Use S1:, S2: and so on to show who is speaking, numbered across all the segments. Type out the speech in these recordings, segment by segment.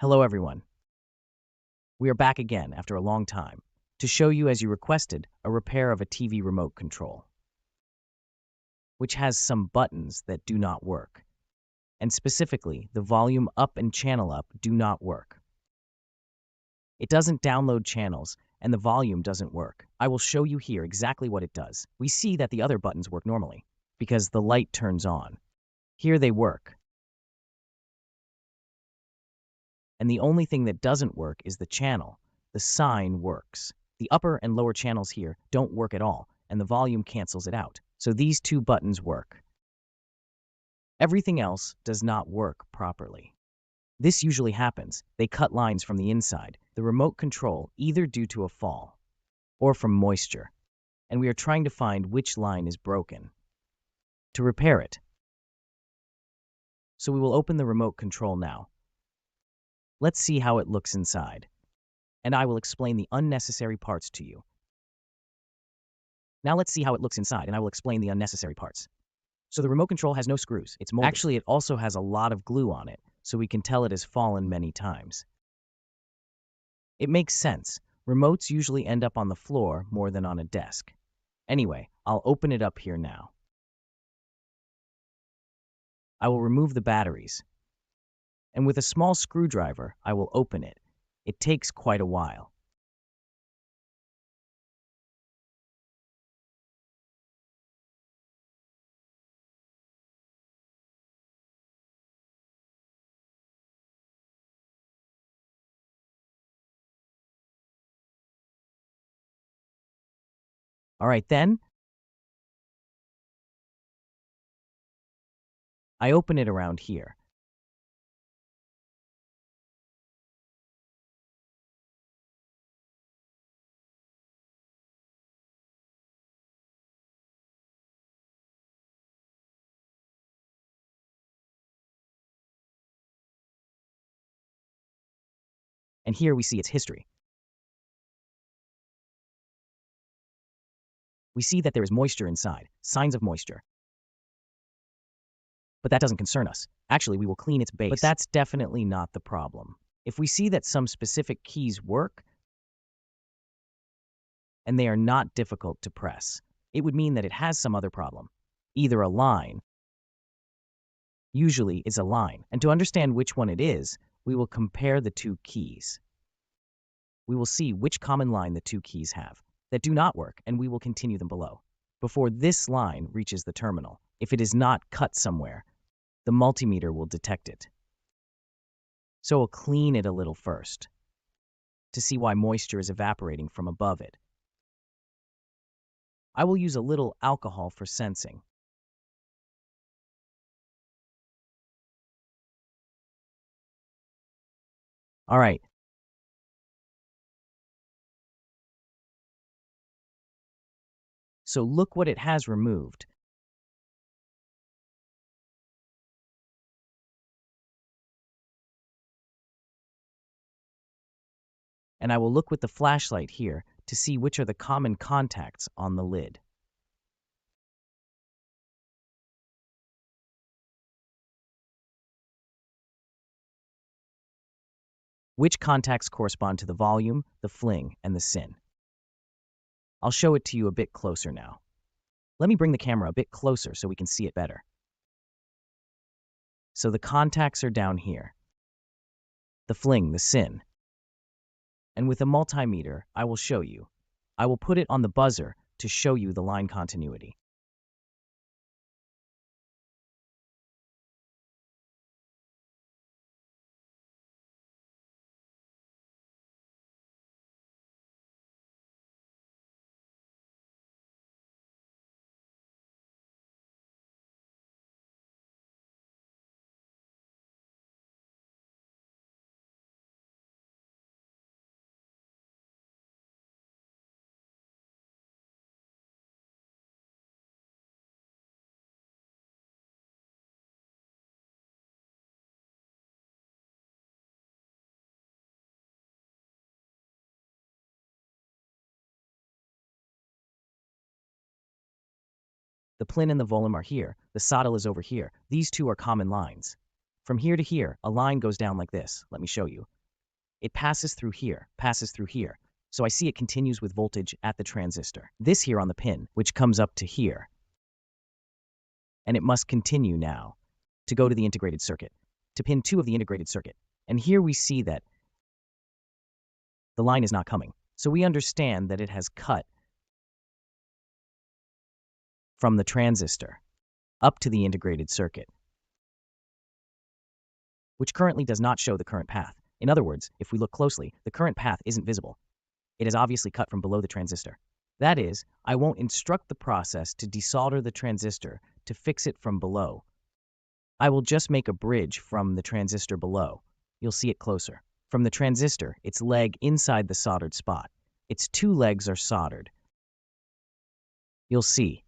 S1: Hello everyone. We are back again after a long time to show you, as you requested, a repair of a TV remote control, which has some buttons that do not work, and specifically the volume up and channel up do not work. It doesn't download channels and the volume doesn't work. I will show you here exactly what it does. We see that the other buttons work normally because the light turns on. Here they work. And the only thing that doesn't work is the channel. The sign works. The upper and lower channels here don't work at all, and the volume cancels it out. So these two buttons work. Everything else does not work properly. This usually happens. They cut lines from the inside, the remote control, either due to a fall or from moisture, and we are trying to find which line is broken to repair it. So we will open the remote control now. Let's see how it looks inside, and I will explain the unnecessary parts to you. Now let's see how it looks inside, and I will explain the unnecessary parts. So the remote control has no screws. It's molded. Actually, it also has a lot of glue on it, so we can tell it has fallen many times. It makes sense. Remotes usually end up on the floor more than on a desk. Anyway, I'll open it up here now. I will remove the batteries, and with a small screwdriver, I will open it. It takes quite a while. All right, then I open it around here. And here we see its history. We see that there is moisture inside, signs of moisture. But that doesn't concern us. Actually, we will clean its base. But that's definitely not the problem. If we see that some specific keys work, and they are not difficult to press, it would mean that it has some other problem. Either a line, usually it's a line. And to understand which one it is, we will compare the two keys. We will see which common line the two keys have that do not work, and we will continue them below. Before this line reaches the terminal, if it is not cut somewhere, the multimeter will detect it. So we'll clean it a little first to see why moisture is evaporating from above it. I will use a little alcohol for sensing. All right. So look what it has removed. And I will look with the flashlight here to see which are the common contacts on the lid. Which contacts correspond to the volume, the fling, and the sin. I'll show it to you a bit closer now. Let me bring the camera a bit closer so we can see it better. So the contacts are down here. The fling, the sin. And with a multimeter, I will show you. I will put it on the buzzer to show you the line continuity. The plin and the volume are here, the solder is over here. These two are common lines. From here to here, a line goes down like this. Let me show you. It passes through here, passes through here. So I see it continues with voltage at the transistor. This here on the pin, which comes up to here. And it must continue now to go to the integrated circuit, to pin 2 of the integrated circuit. And here we see that the line is not coming. So we understand that it has cut from the transistor up to the integrated circuit, which currently does not show the current path. In other words, if we look closely, the current path isn't visible. It is obviously cut from below the transistor. That is, I won't instruct the process to desolder the transistor to fix it from below. I will just make a bridge from the transistor below. You'll see it closer. From the transistor, its leg inside the soldered spot. Its 2 legs are soldered. You'll see.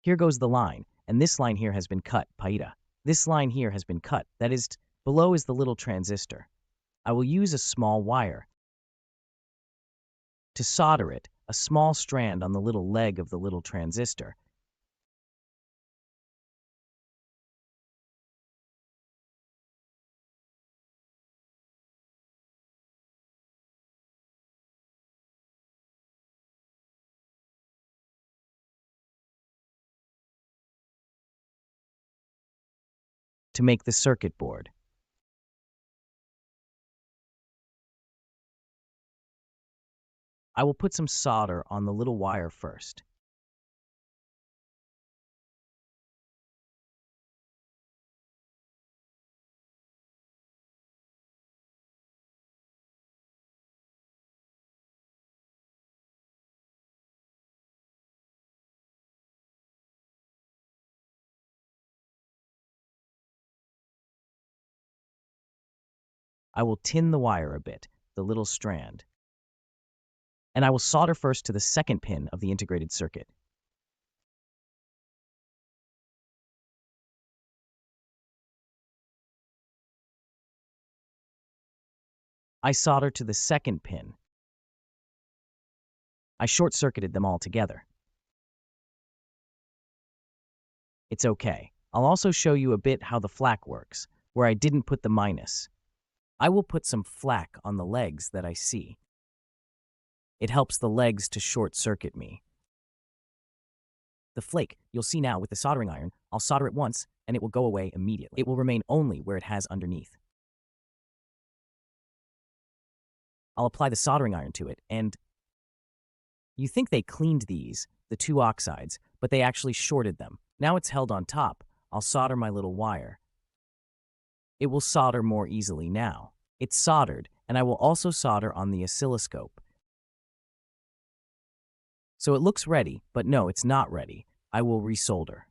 S1: Here goes the line, and this line here has been cut, paida. This line here has been cut, that is, below is the little transistor. I will use a small wire to solder it, a small strand on the little leg of the little transistor. To make the circuit board. I will put some solder on the little wire first. I will tin the wire a bit, the little strand. And I will solder first to the second pin of the integrated circuit. I solder to the second pin. I short-circuited them all together. It's okay. I'll also show you a bit how the flak works, where I didn't put the minus. I will put some flak on the legs that I see. It helps the legs to short-circuit me. The flake, you'll see now with the soldering iron, I'll solder it once, and it will go away immediately. It will remain only where it has underneath. I'll apply the soldering iron to it, and you think they cleaned these, the 2 oxides, but they actually shorted them. Now it's held on top. I'll solder my little wire. It will solder more easily now. It's soldered, and I will also solder on the oscilloscope. So it looks ready, but no, it's not ready. I will resolder.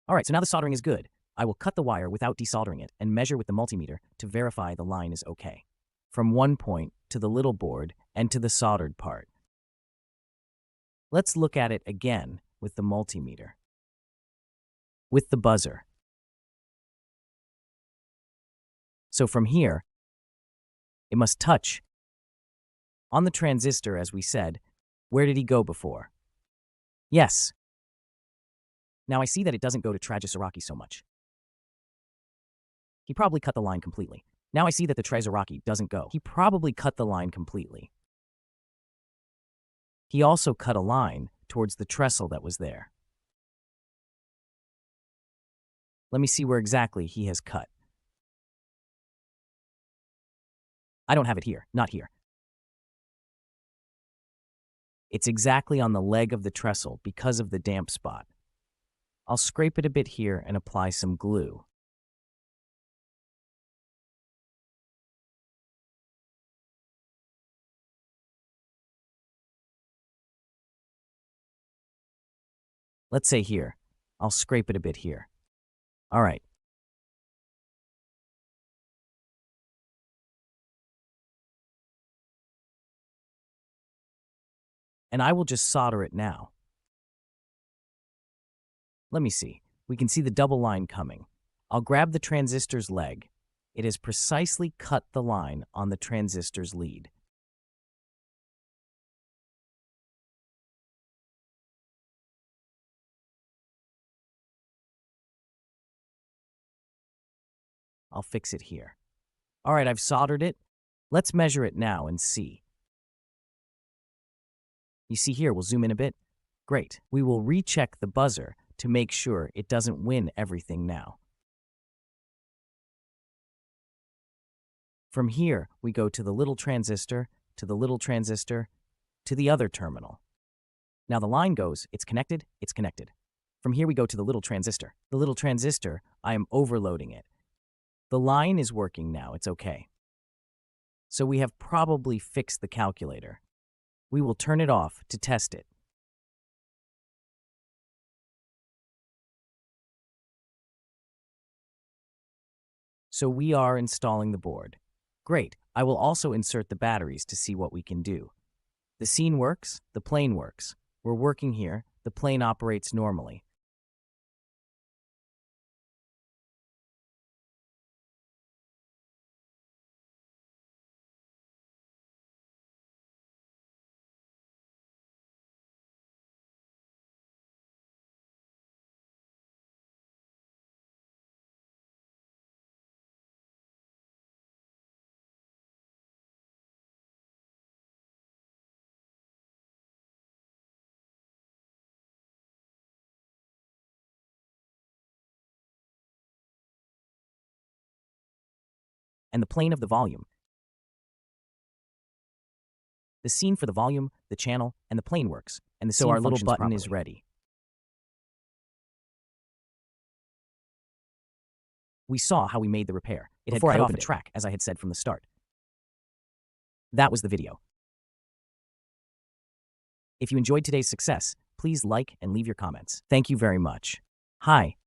S1: All right, so now the soldering is good. I will cut the wire without desoldering it and measure with the multimeter to verify the line is okay. From one point to the little board and to the soldered part. Let's look at it again with the multimeter. With the buzzer. So from here, it must touch on the transistor, as we said. Where did he go before? Yes. Now I see that it doesn't go to Trajisaraki so much. He probably cut the line completely. Now I see that the Trajisaraki doesn't go. He probably cut the line completely. He also cut a line towards the trestle that was there. Let me see where exactly he has cut. I don't have it here, not here. It's exactly on the leg of the trestle because of the damp spot. I'll scrape it a bit here and apply some glue. Let's say here. I'll scrape it a bit here. All right. And I will just solder it now. Let me see. We can see the double line coming. I'll grab the transistor's leg. It has precisely cut the line on the transistor's lead. I'll fix it here. All right, I've soldered it. Let's measure it now and see. You see here, we'll zoom in a bit. Great. We will recheck the buzzer to make sure it doesn't win everything now. From here, we go to the little transistor, to the little transistor, to the other terminal. Now the line goes, it's connected, it's connected. From here we go to the little transistor. The little transistor, I am overloading it. The line is working now, it's okay. So we have probably fixed the calculator. We will turn it off to test it. So we are installing the board. Great, I will also insert the batteries to see what we can do. The scene works, the plane works. We're working here, the plane operates normally. And the plane of the volume. The scene for the volume, the channel, and the plane works, and so our little button is ready. We saw how we made the repair. It had cut off a track, as I had said from the start. That was the video. If you enjoyed today's success, please like and leave your comments. Thank you very much. Hi.